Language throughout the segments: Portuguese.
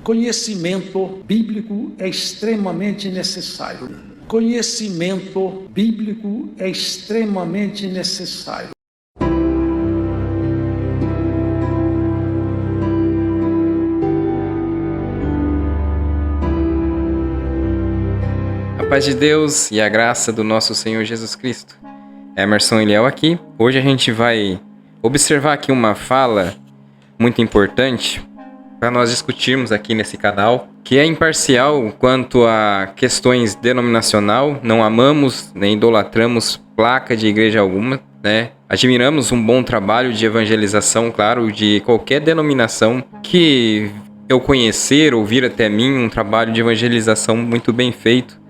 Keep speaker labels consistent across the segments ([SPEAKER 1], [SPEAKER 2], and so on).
[SPEAKER 1] Conhecimento bíblico é extremamente necessário. Conhecimento bíblico é extremamente necessário.
[SPEAKER 2] A paz de Deus e a graça do nosso Senhor Jesus Cristo. Emerson Eliel aqui. Hoje a gente vai observar aqui uma fala muito importante para nós discutirmos aqui nesse canal, que é imparcial quanto a questões denominacional. Não amamos nem idolatramos placa de igreja alguma, né? Admiramos um bom trabalho de evangelização, claro, de qualquer denominação que eu conhecer ou vir até mim, um trabalho de evangelização muito bem feito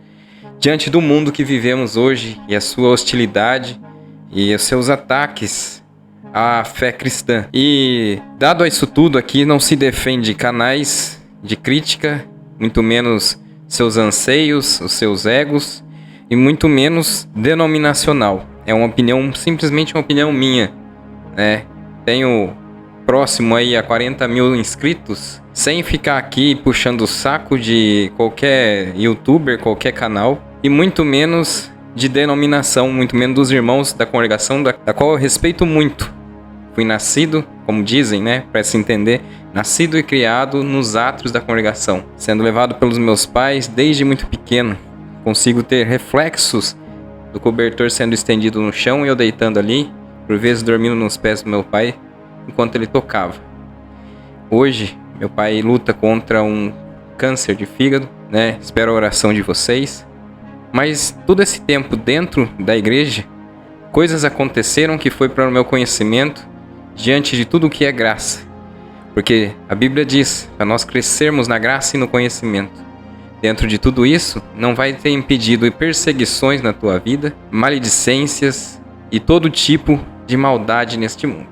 [SPEAKER 2] diante do mundo que vivemos hoje e a sua hostilidade e os seus ataques à fé cristã. E dado a isso tudo aqui, não se defende canais de crítica, muito menos seus anseios, os seus egos e muito menos denominacional. É uma opinião, simplesmente uma opinião minha, né? Tenho próximo aí a 40 mil inscritos, sem ficar aqui puxando o saco de qualquer youtuber, qualquer canal, e muito menos de denominação, muito menos dos irmãos da congregação, da qual eu respeito muito. Fui nascido, como dizem, né, para se entender, nascido e criado nos átrios da congregação, sendo levado pelos meus pais desde muito pequeno. Consigo ter reflexos do cobertor sendo estendido no chão e eu deitando ali, por vezes dormindo nos pés do meu pai, enquanto ele tocava. Hoje, meu pai luta contra um câncer de fígado, né? Espero a oração de vocês. Mas todo esse tempo dentro da igreja, coisas aconteceram que foi para o meu conhecimento diante de tudo o que é graça. Porque a Bíblia diz para nós crescermos na graça e no conhecimento. Dentro de tudo isso, não vai ter impedido perseguições na tua vida, maledicências e todo tipo de maldade neste mundo.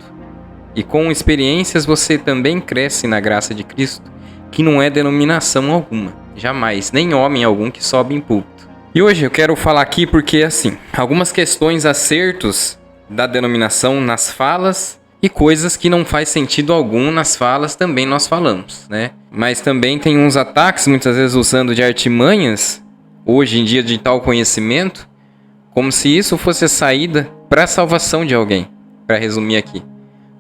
[SPEAKER 2] E com experiências você também cresce na graça de Cristo, que não é denominação alguma, jamais, nem homem algum que sobe em púlpito. E hoje eu quero falar aqui porque, assim, algumas questões, acertos da denominação nas falas e coisas que não faz sentido algum nas falas também nós falamos, né? Mas também tem uns ataques, muitas vezes usando de artimanhas, hoje em dia de tal conhecimento, como se isso fosse a saída para a salvação de alguém, para resumir aqui.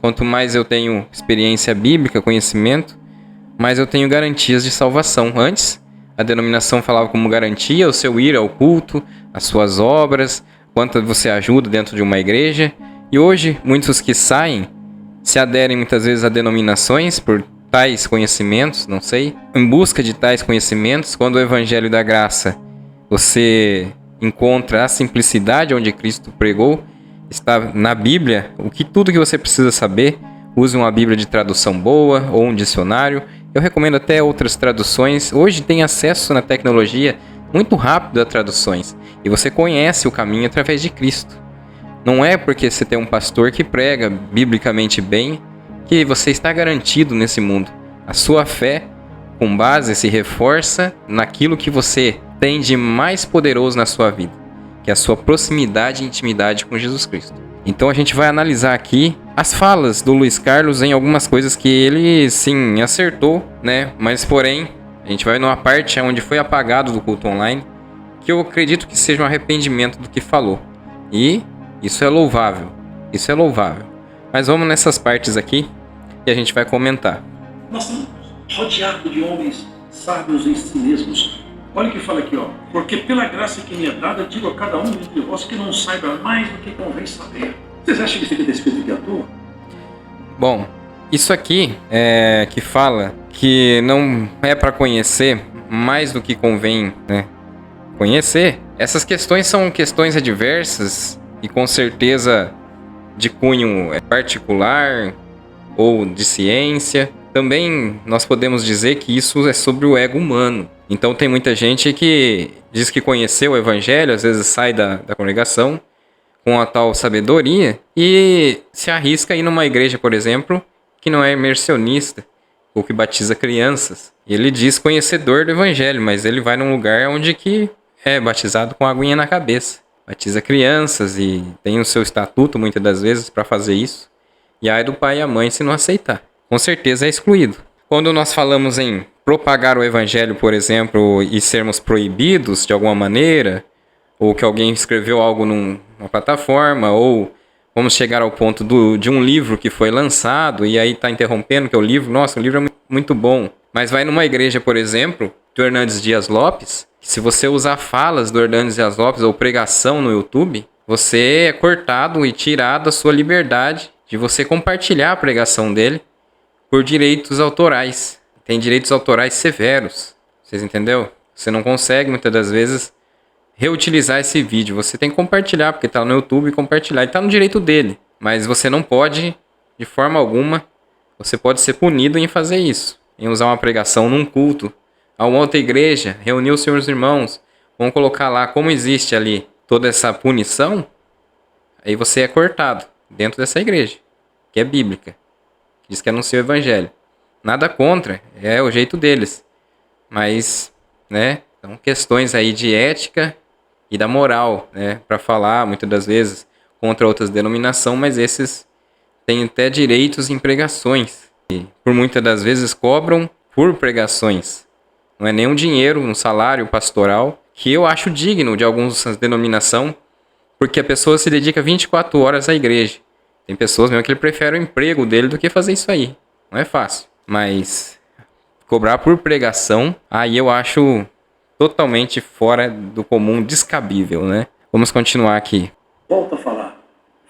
[SPEAKER 2] Quanto mais eu tenho experiência bíblica, conhecimento, mais eu tenho garantias de salvação. Antes, a denominação falava como garantia o seu ir ao culto, as suas obras, quanto você ajuda dentro de uma igreja. E hoje, muitos que saem se aderem muitas vezes a denominações por tais conhecimentos, não sei, em busca de tais conhecimentos, quando o Evangelho da Graça você encontra a simplicidade onde Cristo pregou, está na Bíblia, tudo que você precisa saber. Use uma Bíblia de tradução boa ou um dicionário. Eu recomendo até outras traduções. Hoje tem acesso na tecnologia muito rápido a traduções. E você conhece o caminho através de Cristo. Não é porque você tem um pastor que prega biblicamente bem que você está garantido nesse mundo. A sua fé, com base, se reforça naquilo que você tem de mais poderoso na sua vida, que é a sua proximidade e intimidade com Jesus Cristo. Então a gente vai analisar aqui as falas do Luiz Carlos em algumas coisas que ele, sim, acertou, né? Mas, porém, a gente vai numa parte onde foi apagado do culto online, que eu acredito que seja um arrependimento do que falou. E isso é louvável. Isso é louvável. Mas vamos nessas partes aqui e a gente vai comentar.
[SPEAKER 1] Nós estamos rodeados de homens sábios em si mesmos. Olha o que fala aqui, ó. Porque pela graça que me é dada, digo a cada um de vós que não saiba mais do que convém saber. Vocês acham que isso aqui está escrito aqui à toa?
[SPEAKER 2] Bom, isso aqui que fala que não é para conhecer mais do que convém, né, conhecer. Essas questões são questões adversas e com certeza de cunho particular ou de ciência. Também nós podemos dizer que isso é sobre o ego humano. Então tem muita gente que diz que conheceu o Evangelho, às vezes sai da congregação com a tal sabedoria e se arrisca a ir numa igreja, por exemplo, que não é imersionista ou que batiza crianças. Ele diz conhecedor do Evangelho, mas ele vai num lugar onde que é batizado com aguinha na cabeça. Batiza crianças e tem o seu estatuto muitas das vezes para fazer isso. E ai do pai e a mãe se não aceitar. Com certeza é excluído. Quando nós falamos em propagar o evangelho, por exemplo, e sermos proibidos de alguma maneira, ou que alguém escreveu algo numa plataforma, ou vamos chegar ao ponto de um livro que foi lançado e aí está interrompendo, que é o livro, nossa, o livro é muito bom. Mas vai numa igreja, por exemplo, do Hernandes Dias Lopes, que se você usar falas do Hernandes Dias Lopes ou pregação no YouTube, você é cortado e tirado a sua liberdade de você compartilhar a pregação dele por direitos autorais. Tem direitos autorais severos. Vocês entenderam? Você não consegue, muitas das vezes, reutilizar esse vídeo. Você tem que compartilhar, porque está no YouTube e compartilhar. E está no direito dele. Mas você não pode, de forma alguma, você pode ser punido em fazer isso. Em usar uma pregação num culto. A uma outra igreja, reunir os seus irmãos. Vamos colocar lá como existe ali toda essa punição. Aí você é cortado dentro dessa igreja, que é bíblica. Que diz que anuncia o evangelho. Nada contra, é o jeito deles. Mas, né, são questões aí de ética e da moral, né, para falar, muitas das vezes, contra outras denominações, mas esses têm até direitos em pregações. E, por muitas das vezes, cobram por pregações. Não é nem um dinheiro, um salário pastoral, que eu acho digno de algumas denominações, porque a pessoa se dedica 24 horas à igreja. Tem pessoas mesmo que ele prefere o emprego dele do que fazer isso aí. Não é fácil. Mas cobrar por pregação, aí eu acho totalmente fora do comum, descabível, né? Vamos continuar aqui.
[SPEAKER 1] Volto a falar.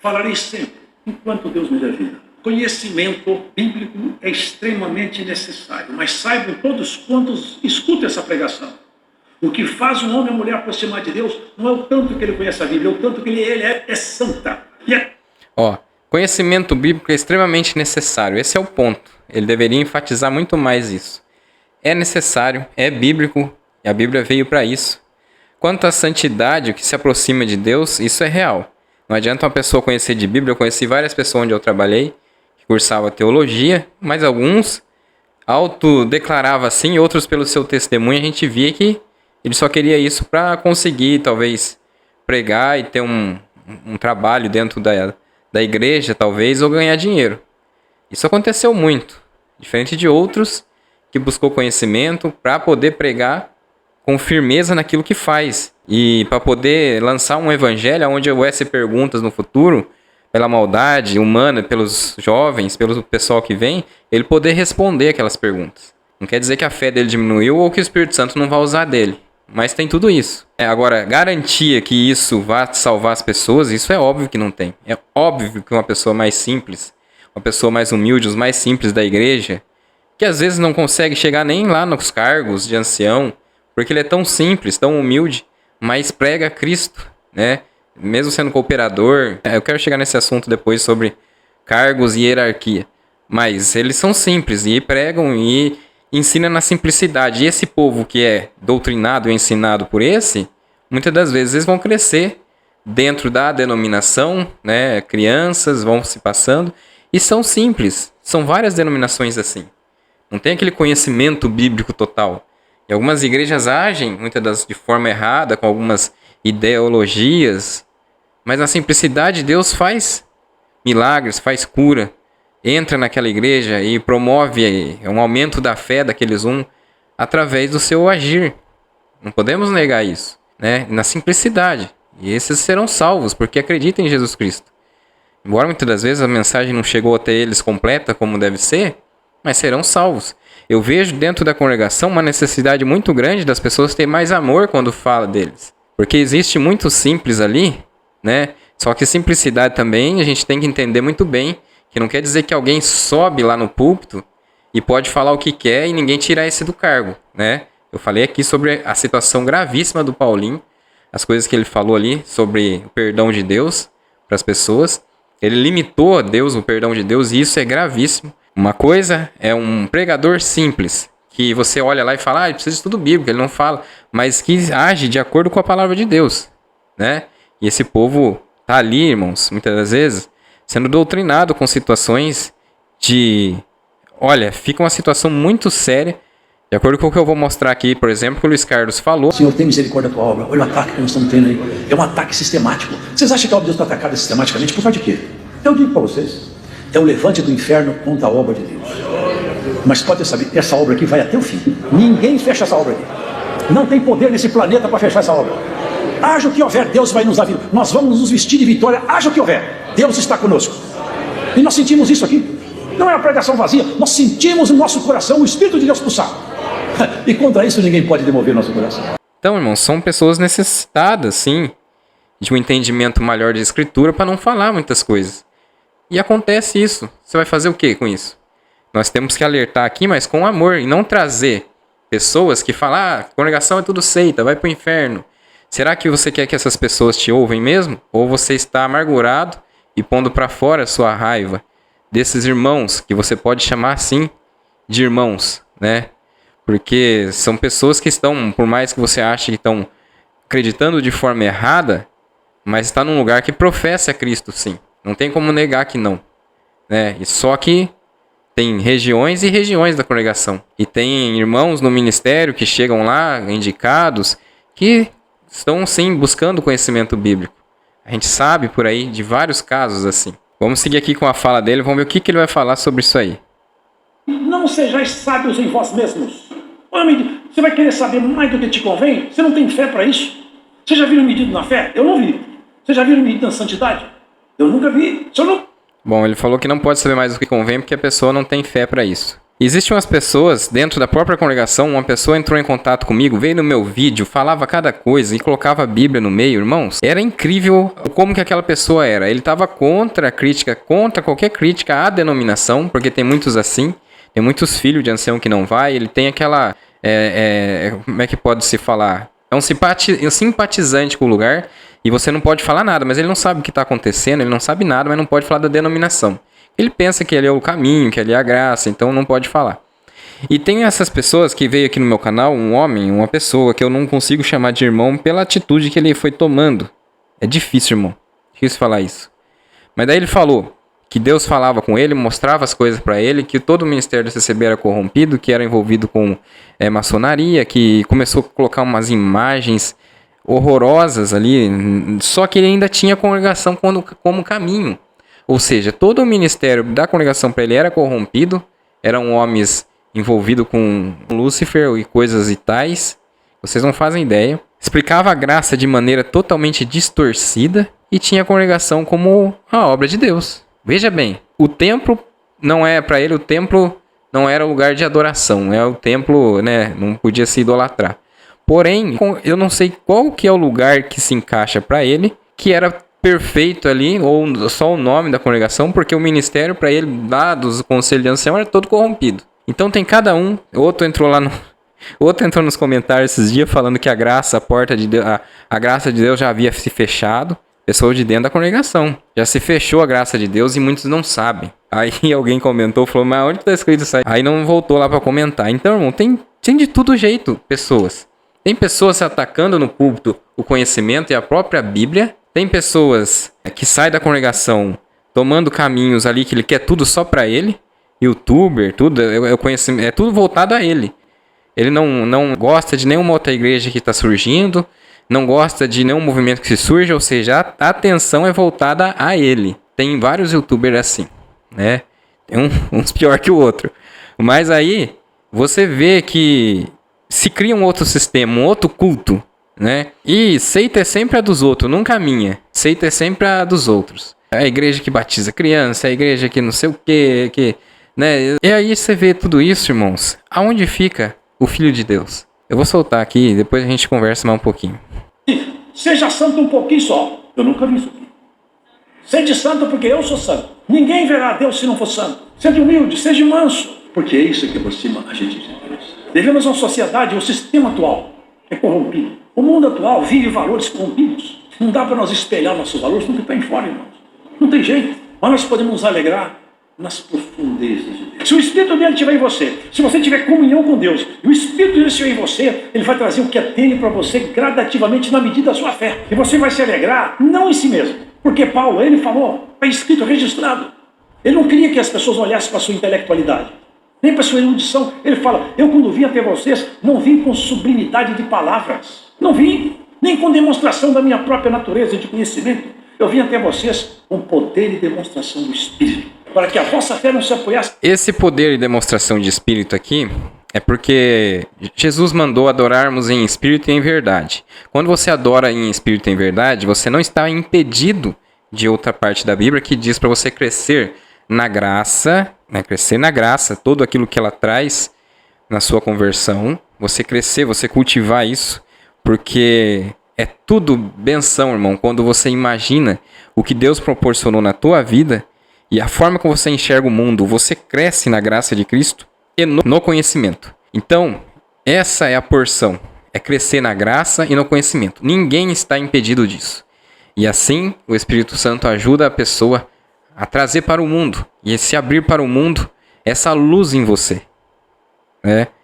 [SPEAKER 1] Falarei sempre, enquanto Deus me der vida. Conhecimento bíblico é extremamente necessário, mas saibam todos quantos escutam essa pregação. O que faz um homem e uma mulher aproximar de Deus não é o tanto que ele conhece a Bíblia, é o tanto que ele é santa.
[SPEAKER 2] Conhecimento bíblico é extremamente necessário. Esse é o ponto. Ele deveria enfatizar muito mais isso. É necessário, é bíblico, e a Bíblia veio para isso. Quanto à santidade, o que se aproxima de Deus, isso é real. Não adianta uma pessoa conhecer de Bíblia. Eu conheci várias pessoas onde eu trabalhei, que cursavam teologia, mas alguns autodeclaravam assim, outros pelo seu testemunho, a gente via que ele só queria isso para conseguir, talvez, pregar e ter um trabalho dentro da igreja, talvez, ou ganhar dinheiro. Isso aconteceu muito, diferente de outros que buscou conhecimento para poder pregar com firmeza naquilo que faz. E para poder lançar um evangelho onde houvesse perguntas no futuro, pela maldade humana, pelos jovens, pelo pessoal que vem, ele poder responder aquelas perguntas. Não quer dizer que a fé dele diminuiu ou que o Espírito Santo não vai usar dele. Mas tem tudo isso. Agora, garantia que isso vá salvar as pessoas, isso é óbvio que não tem. É óbvio que uma pessoa mais simples, uma pessoa mais humilde, os mais simples da igreja, que às vezes não consegue chegar nem lá nos cargos de ancião, porque ele é tão simples, tão humilde, mas prega Cristo, né? Mesmo sendo cooperador. Eu quero chegar nesse assunto depois sobre cargos e hierarquia. Mas eles são simples e pregam e ensina na simplicidade. E esse povo que é doutrinado e ensinado por esse, muitas das vezes eles vão crescer dentro da denominação, né? Crianças vão se passando e são simples. São várias denominações assim. Não tem aquele conhecimento bíblico total. E algumas igrejas agem, muitas de forma errada, com algumas ideologias. Mas na simplicidade Deus faz milagres, faz cura. Entra naquela igreja e promove um aumento da fé daqueles através do seu agir. Não podemos negar isso, né? Na simplicidade. E esses serão salvos, porque acreditam em Jesus Cristo. Embora muitas das vezes a mensagem não chegou até eles completa como deve ser, mas serão salvos. Eu vejo dentro da congregação uma necessidade muito grande das pessoas terem mais amor quando fala deles. Porque existe muito simples ali, né? Só que simplicidade também a gente tem que entender muito bem, que não quer dizer que alguém sobe lá no púlpito e pode falar o que quer e ninguém tirar esse do cargo, né? Eu falei aqui sobre a situação gravíssima do Paulinho, as coisas que ele falou ali sobre o perdão de Deus para as pessoas. Ele limitou a Deus, o perdão de Deus, e isso é gravíssimo. Uma coisa é um pregador simples, que você olha lá e fala, ele precisa de estudo bíblico, ele não fala, mas que age de acordo com a palavra de Deus, né? E esse povo tá ali, irmãos, muitas das vezes, sendo doutrinado com situações de... Olha, fica uma situação muito séria, de acordo com o que eu vou mostrar aqui, por exemplo, que o Luiz Carlos falou.
[SPEAKER 1] Senhor, tem misericórdia da tua obra. Olha o ataque que nós estamos tendo aí. É um ataque sistemático. Vocês acham que a obra de Deus está atacada sistematicamente? Por causa de quê? Eu digo para vocês. É o levante do inferno contra a obra de Deus. Mas pode saber, essa obra aqui vai até o fim. Ninguém fecha essa obra aqui. Não tem poder nesse planeta para fechar essa obra. Haja o que houver, Deus vai nos dar vida. Nós vamos nos vestir de vitória, haja o que houver. Deus está conosco. E nós sentimos isso aqui. Não é uma pregação vazia. Nós sentimos no nosso coração o Espírito de Deus pulsar. E contra isso ninguém pode demover nosso coração.
[SPEAKER 2] Então, irmãos, são pessoas necessitadas, sim, de um entendimento maior de escritura para não falar muitas coisas. E acontece isso. Você vai fazer o que com isso? Nós temos que alertar aqui, mas com amor, e não trazer pessoas que falam, congregação é tudo seita, vai para o inferno. Será que você quer que essas pessoas te ouvem mesmo? Ou você está amargurado e pondo para fora a sua raiva desses irmãos, que você pode chamar assim de irmãos, né? Porque são pessoas que estão, por mais que você ache que estão acreditando de forma errada, mas está num lugar que professa Cristo, sim. Não tem como negar que não, né? E só que tem regiões e regiões da congregação. E tem irmãos no ministério que chegam lá, indicados, que estão sim buscando conhecimento bíblico. A gente sabe por aí de vários casos assim. Vamos seguir aqui com a fala dele, vamos ver o que ele vai falar sobre isso aí.
[SPEAKER 1] Não sejais sábios em vós mesmos. Homem, você vai querer saber mais do que te convém? Você não tem fé para isso? Você já viu medido na fé? Eu não vi. Você já viu medido na santidade? Eu nunca vi.
[SPEAKER 2] Bom, ele falou que não pode saber mais do que convém porque a pessoa não tem fé para isso. Existem umas pessoas dentro da própria congregação, uma pessoa entrou em contato comigo, veio no meu vídeo, falava cada coisa e colocava a Bíblia no meio, irmãos. Era incrível como que aquela pessoa era. Ele estava contra a crítica, contra qualquer crítica à denominação, porque tem muitos assim, tem muitos filhos de ancião que não vai, ele tem aquela, como é que pode se falar? É um simpatizante com o lugar e você não pode falar nada, mas ele não sabe o que está acontecendo, ele não sabe nada, mas não pode falar da denominação. Ele pensa que ele é o caminho, que ele é a graça, então não pode falar. E tem essas pessoas que veio aqui no meu canal, um homem, uma pessoa que eu não consigo chamar de irmão pela atitude que ele foi tomando. É difícil, irmão. Difícil falar isso. Mas daí ele falou que Deus falava com ele, mostrava as coisas para ele, que todo o ministério do CCB era corrompido, que era envolvido com maçonaria, que começou a colocar umas imagens horrorosas ali, só que ele ainda tinha a congregação como caminho. Ou seja, todo o ministério da congregação para ele era corrompido, eram homens envolvidos com Lúcifer e coisas e tais, vocês não fazem ideia. Explicava a graça de maneira totalmente distorcida e tinha a congregação como a obra de Deus. Veja bem, o templo não é para ele, o templo não era lugar de adoração, o templo, né, não podia se idolatrar. Porém, eu não sei qual que é o lugar que se encaixa para ele, que era perfeito ali, ou só o nome da congregação, porque o ministério para ele, lá dos conselhos de ancião, era todo corrompido. Então tem cada um, outro entrou nos comentários esses dias falando que a graça, a porta de Deus, a graça de Deus já havia se fechado, pessoas de dentro da congregação. Já se fechou a graça de Deus e muitos não sabem. Aí alguém comentou, falou, mas onde está escrito isso aí? Aí não voltou lá para comentar. Então, irmão, tem de todo jeito pessoas. Tem pessoas se atacando no púlpito o conhecimento e a própria Bíblia. Tem pessoas que saem da congregação tomando caminhos ali que ele quer tudo só para ele. Youtuber, tudo, é tudo voltado a ele. Ele não gosta de nenhuma outra igreja que está surgindo, não gosta de nenhum movimento que se surge, ou seja, a atenção é voltada a ele. Tem vários youtubers assim, né? Tem uns pior que o outro. Mas aí você vê que se cria um outro sistema, um outro culto, né? E seita é sempre a dos outros, nunca a minha. Seita é sempre a dos outros. É a igreja que batiza criança, é a igreja que não sei o que, né? E aí você vê tudo isso, irmãos. Aonde fica o Filho de Deus? Eu vou soltar aqui, depois a gente conversa mais um pouquinho.
[SPEAKER 1] Seja santo um pouquinho só. Eu nunca vi isso aqui. Seja santo porque eu sou santo. Ninguém verá a Deus se não for santo. Seja humilde, seja manso. Porque é isso que aproxima a gente de Deus. Devemos a uma sociedade, o sistema atual é corrompido. O mundo atual vive valores corrompidos. Não dá para nós espelhar nossos valores no que está em fora, irmãos. Não tem jeito. Mas nós podemos nos alegrar nas profundezas de Deus. Se o Espírito dele estiver em você, se você tiver comunhão com Deus, e o Espírito dele estiver em você, ele vai trazer o que é dele para você gradativamente na medida da sua fé. E você vai se alegrar, não em si mesmo. Porque Paulo, ele falou, está escrito, registrado. Ele não queria que as pessoas olhassem para a sua intelectualidade, nem para a sua erudição. Ele fala, eu quando vim até vocês, não vim com sublimidade de palavras. Não vim, nem com demonstração da minha própria natureza de conhecimento. Eu vim até vocês com poder e demonstração do Espírito. para que a vossa fé não se apoiasse.
[SPEAKER 2] Esse poder e demonstração de espírito aqui é porque Jesus mandou adorarmos em espírito e em verdade. Quando você adora em espírito e em verdade, você não está impedido de outra parte da Bíblia que diz para você crescer na graça, né? Crescer na graça, tudo aquilo que ela traz na sua conversão, você crescer, você cultivar isso, porque é tudo benção, irmão, quando você imagina o que Deus proporcionou na tua vida e a forma como você enxerga o mundo, você cresce na graça de Cristo e no conhecimento. Então, essa é a porção, é crescer na graça e no conhecimento. Ninguém está impedido disso. E assim, o Espírito Santo ajuda a pessoa a trazer para o mundo e se abrir para o mundo essa luz em você.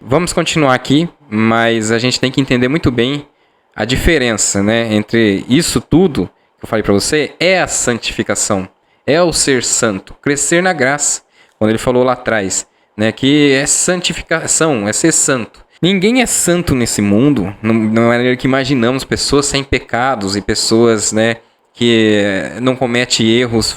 [SPEAKER 2] Vamos continuar aqui, mas a gente tem que entender muito bem a diferença, né, entre isso tudo que eu falei para você, é a santificação, é o ser santo, crescer na graça. Quando ele falou lá atrás, né, que é santificação, é ser santo. Ninguém é santo nesse mundo, na maneira que imaginamos, pessoas sem pecados e pessoas, né, que não cometem erros,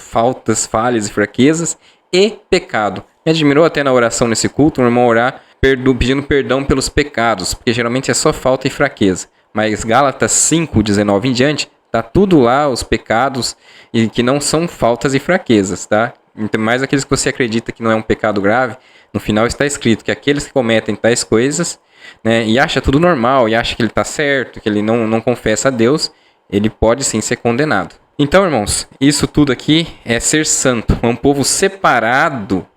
[SPEAKER 2] falhas e fraquezas e pecado. Me admirou até na oração nesse culto, um irmão orar pedindo perdão pelos pecados, porque geralmente é só falta e fraqueza. Mas Gálatas 5:19 em diante, tá tudo lá, os pecados, e que não são faltas e fraquezas, tá? Então, mais aqueles que você acredita que não é um pecado grave, no final está escrito que aqueles que cometem tais coisas, né, e acha tudo normal, e acha que ele está certo, que ele não confessa a Deus, ele pode sim ser condenado. Então, irmãos, isso tudo aqui é ser santo, é um povo separado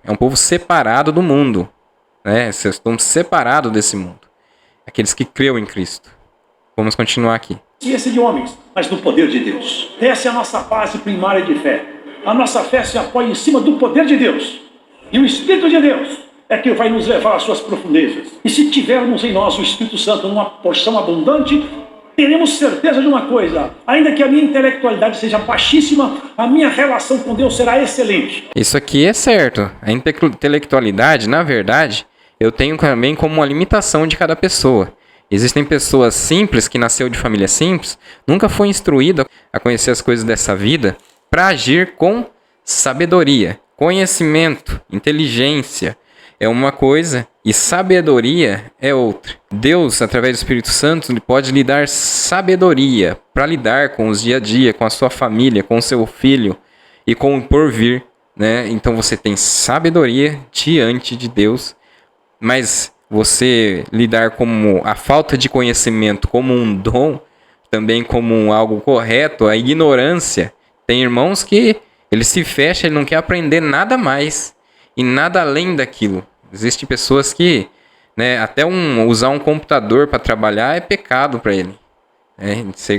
[SPEAKER 2] do mundo. Vocês estão separados desse mundo. Aqueles que creu em Cristo. Vamos continuar aqui.
[SPEAKER 1] Ciência de homens, mas no poder de Deus. Essa é a nossa base primária de fé. A nossa fé se apoia em cima do poder de Deus. E o Espírito de Deus é que vai nos levar às suas profundezas. E se tivermos em nós o Espírito Santo numa porção abundante, teremos certeza de uma coisa: ainda que a minha intelectualidade seja baixíssima, a minha relação com Deus será excelente.
[SPEAKER 2] Isso aqui é certo. A intelectualidade, na verdade, eu tenho também como uma limitação de cada pessoa. Existem pessoas simples, que nasceu de família simples, nunca foi instruída a conhecer as coisas dessa vida, para agir com sabedoria. Conhecimento, inteligência é uma coisa e sabedoria é outra. Deus, através do Espírito Santo, ele pode lhe dar sabedoria para lidar com os dia a dia, com a sua família, com o seu filho e com o porvir, né? Então você tem sabedoria diante de Deus, mas você lidar como a falta de conhecimento como um dom, também como algo correto, a ignorância. Tem irmãos que ele se fecha, ele não quer aprender nada mais e nada além daquilo. Existem pessoas que, né, até usar um computador para trabalhar é pecado para ele.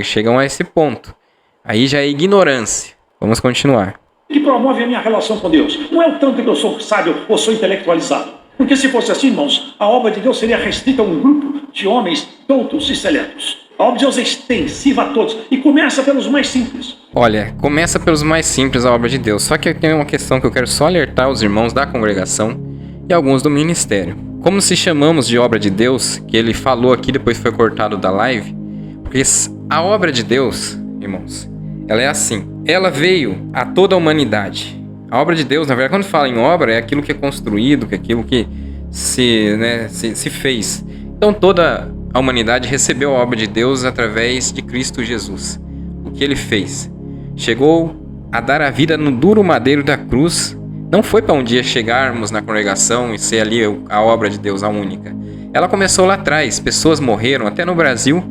[SPEAKER 2] Chegam a esse ponto. Aí já é ignorância. Vamos continuar.
[SPEAKER 1] Que promove a minha relação com Deus. Não é o tanto que eu sou sábio ou sou intelectualizado. Porque se fosse assim, irmãos, a obra de Deus seria restrita a um grupo de homens doutos e seletos. A obra de Deus é extensiva a todos e começa pelos mais simples.
[SPEAKER 2] Olha, começa pelos mais simples a obra de Deus. Só que eu tenho uma questão que eu quero só alertar os irmãos da congregação e alguns do ministério. Como se chamamos de obra de Deus, que ele falou aqui, depois foi cortado da live, porque a obra de Deus, irmãos, ela é assim. Ela veio a toda a humanidade. A obra de Deus, na verdade, quando fala em obra, é aquilo que é construído, que é aquilo que se fez. Então toda a humanidade recebeu a obra de Deus através de Cristo Jesus. O que ele fez? Chegou a dar a vida no duro madeiro da cruz. Não foi para um dia chegarmos na congregação e ser ali a obra de Deus, a única. Ela começou lá atrás. Pessoas morreram, até no Brasil.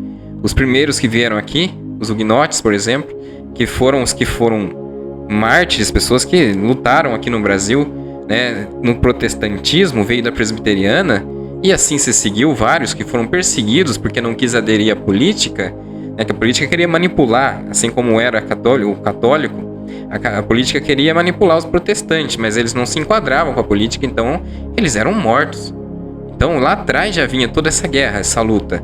[SPEAKER 2] Os primeiros que vieram aqui, os huguenotes, por exemplo, que foram os que foram mártires, pessoas que lutaram aqui no Brasil, né? No protestantismo veio da presbiteriana, e assim se seguiu vários que foram perseguidos porque não quis aderir à política, né? Que a política queria manipular, assim como era o católico, a política queria manipular os protestantes, mas eles não se enquadravam com a política, então eles eram mortos. Então lá atrás já vinha toda essa guerra, essa luta.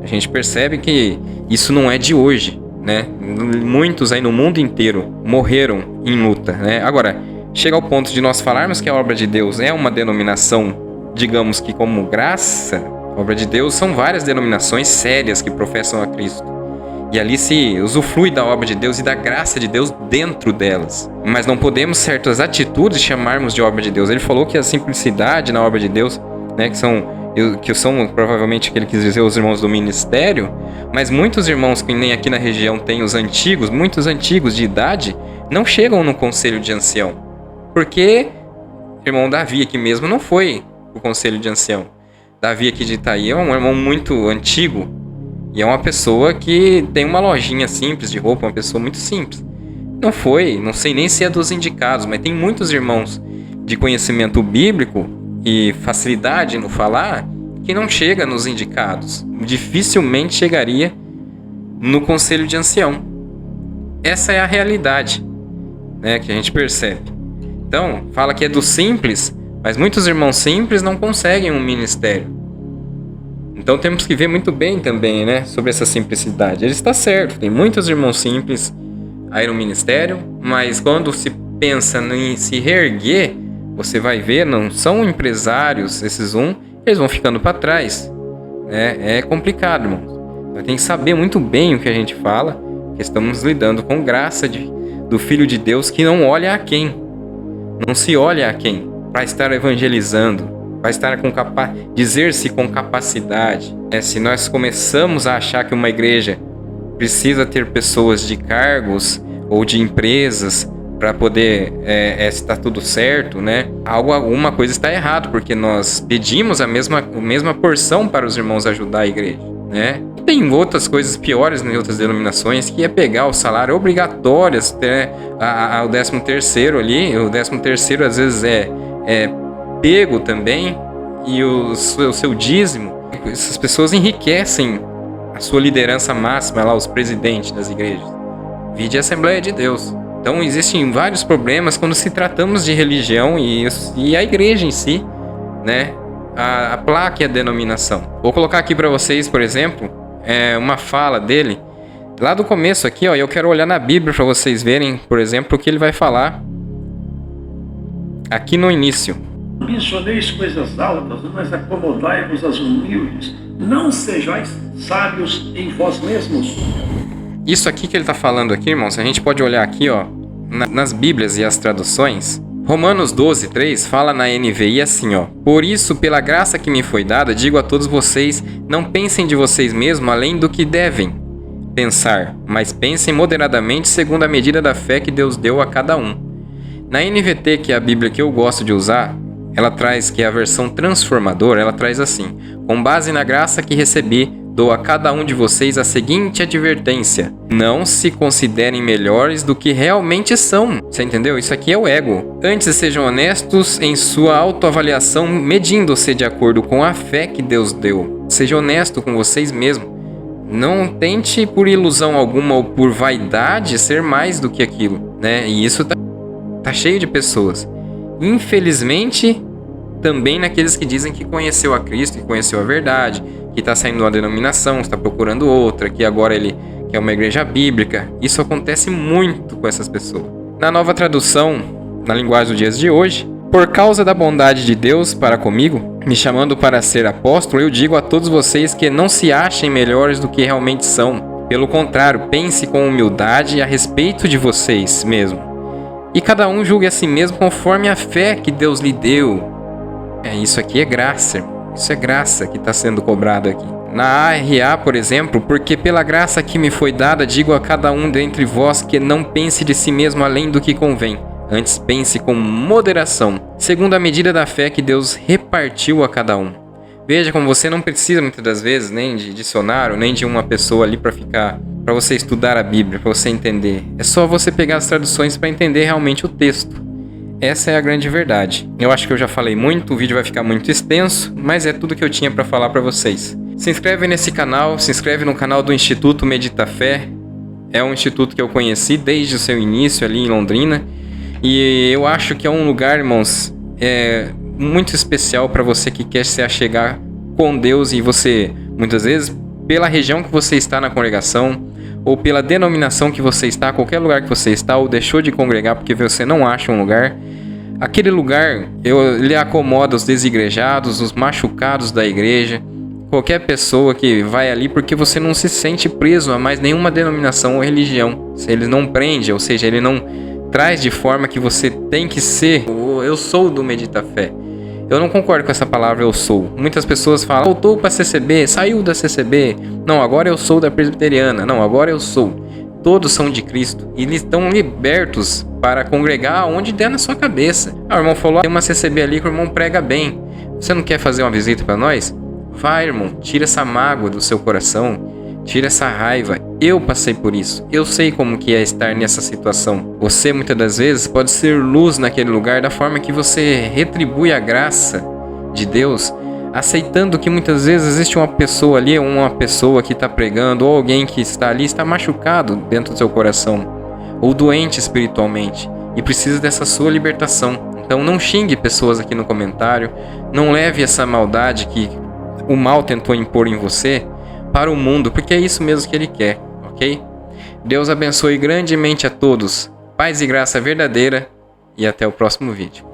[SPEAKER 2] A gente percebe que isso não é de hoje, né? Muitos aí no mundo inteiro morreram em luta, né? Agora, chega ao ponto de nós falarmos que a obra de Deus é uma denominação, digamos que como graça. A obra de Deus são várias denominações sérias que professam a Cristo. E ali se usufrui da obra de Deus e da graça de Deus dentro delas. Mas não podemos certas atitudes chamarmos de obra de Deus. Ele falou que a simplicidade na obra de Deus, né, que são provavelmente que ele quis dizer os irmãos do ministério, mas muitos irmãos que nem aqui na região tem os antigos, muitos antigos de idade, não chegam no conselho de ancião. Porque o irmão Davi aqui mesmo não foi o conselho de ancião. Davi aqui de Itaí é um irmão muito antigo. E é uma pessoa que tem uma lojinha simples de roupa, uma pessoa muito simples. Não sei nem se é dos indicados, mas tem muitos irmãos de conhecimento bíblico e facilidade no falar que não chega nos indicados. Dificilmente chegaria no conselho de ancião. Essa é a realidade, né, que a gente percebe. Então, fala que é do simples, mas muitos irmãos simples não conseguem um ministério. Então temos que ver muito bem também, né, sobre essa simplicidade. Ele está certo, tem muitos irmãos simples aí no ministério, mas quando se pensa em se reerguer, você vai ver, não são empresários, eles vão ficando para trás. É complicado, irmãos. Tem que saber muito bem o que a gente fala, que estamos lidando com graça do Filho de Deus que não olha a quem, não se olha a quem, para estar evangelizando. Vai estar dizer-se com capacidade. Se nós começamos a achar que uma igreja precisa ter pessoas de cargos ou de empresas para poder estar tudo certo, né? Alguma coisa está errado, porque nós pedimos a mesma porção para os irmãos ajudar a igreja, né? E tem outras coisas piores em outras denominações, que é pegar o salário obrigatório, até o 13º ali. O 13º às vezes é pego também, e o seu dízimo. Essas pessoas enriquecem a sua liderança máxima lá, os presidentes das igrejas. Vide a Assembleia de Deus. Então existem vários problemas quando se tratamos de religião e a igreja em si, né? A placa e a denominação. Vou colocar aqui para vocês, por exemplo, uma fala dele lá do começo aqui, ó. Eu quero olhar na Bíblia para vocês verem, por exemplo, o que ele vai falar aqui no início.
[SPEAKER 1] Ambicioneis coisas altas, mas acomodai-vos às humildes. Não sejais sábios em vós mesmos.
[SPEAKER 2] Isso aqui que ele está falando aqui, irmãos, a gente pode olhar aqui, ó, nas Bíblias e as traduções. Romanos 12:3 fala na NVI assim, ó: Por isso, pela graça que me foi dada, digo a todos vocês, não pensem de vocês mesmos além do que devem pensar, mas pensem moderadamente segundo a medida da fé que Deus deu a cada um. Na NVT, que é a Bíblia que eu gosto de usar, ela traz, que é a versão transformadora, ela traz assim: com base na graça que recebi, dou a cada um de vocês a seguinte advertência: não se considerem melhores do que realmente são. Você entendeu? Isso aqui é o ego. Antes sejam honestos em sua autoavaliação, medindo-se de acordo com a fé que Deus deu. Seja honesto com vocês mesmos. Não tente por ilusão alguma ou por vaidade ser mais do que aquilo, né? E isso tá cheio de pessoas. Infelizmente, também naqueles que dizem que conheceu a Cristo, que conheceu a verdade, que está saindo de uma denominação, está procurando outra, que agora ele quer uma igreja bíblica. Isso acontece muito com essas pessoas. Na Nova Tradução, na linguagem dos dias de hoje: por causa da bondade de Deus para comigo, me chamando para ser apóstolo, eu digo a todos vocês que não se achem melhores do que realmente são. Pelo contrário, pense com humildade a respeito de vocês mesmos. E cada um julgue a si mesmo conforme a fé que Deus lhe deu. Isso aqui é graça. Isso é graça que está sendo cobrado aqui. Na ARA, por exemplo: porque pela graça que me foi dada, digo a cada um dentre vós que não pense de si mesmo além do que convém. Antes pense com moderação, segundo a medida da fé que Deus repartiu a cada um. Veja como você não precisa muitas das vezes nem de dicionário, nem de uma pessoa ali para você estudar a Bíblia, para você entender. É só você pegar as traduções para entender realmente o texto. Essa é a grande verdade. Eu acho que eu já falei muito, o vídeo vai ficar muito extenso, mas é tudo que eu tinha para falar para vocês. Se inscreve nesse canal, se inscreve no canal do Instituto Medita Fé. É um instituto que eu conheci desde o seu início ali em Londrina. E eu acho que é um lugar, irmãos, muito especial para você que quer se achegar com Deus. E você, muitas vezes, pela região que você está na congregação, ou pela denominação que você está, qualquer lugar que você está, ou deixou de congregar porque você não acha um lugar, aquele lugar, ele acomoda os desigrejados, os machucados da igreja, qualquer pessoa que vai ali porque você não se sente preso a mais nenhuma denominação ou religião. Se ele não prende, ou seja, ele não traz de forma que você tem que ser. Eu sou do Medita Fé. Eu não concordo com essa palavra eu sou. Muitas pessoas falam, voltou para a CCB, saiu da CCB. Não, agora eu sou da Presbiteriana. Não, agora eu sou. Todos são de Cristo e eles estão libertos para congregar onde der na sua cabeça. O irmão falou, tem uma CCB ali que o irmão prega bem. Você não quer fazer uma visita para nós? Vai, irmão, tira essa mágoa do seu coração, tira essa raiva. Eu passei por isso, eu sei como que é estar nessa situação. Você muitas das vezes pode ser luz naquele lugar da forma que você retribui a graça de Deus, aceitando que muitas vezes existe uma pessoa ali, uma pessoa que está pregando, ou alguém que está ali, está machucado dentro do seu coração, ou doente espiritualmente, e precisa dessa sua libertação. Então não xingue pessoas aqui no comentário, não leve essa maldade que o mal tentou impor em você para o mundo, porque é isso mesmo que ele quer, ok? Deus abençoe grandemente a todos, paz e graça verdadeira, e até o próximo vídeo.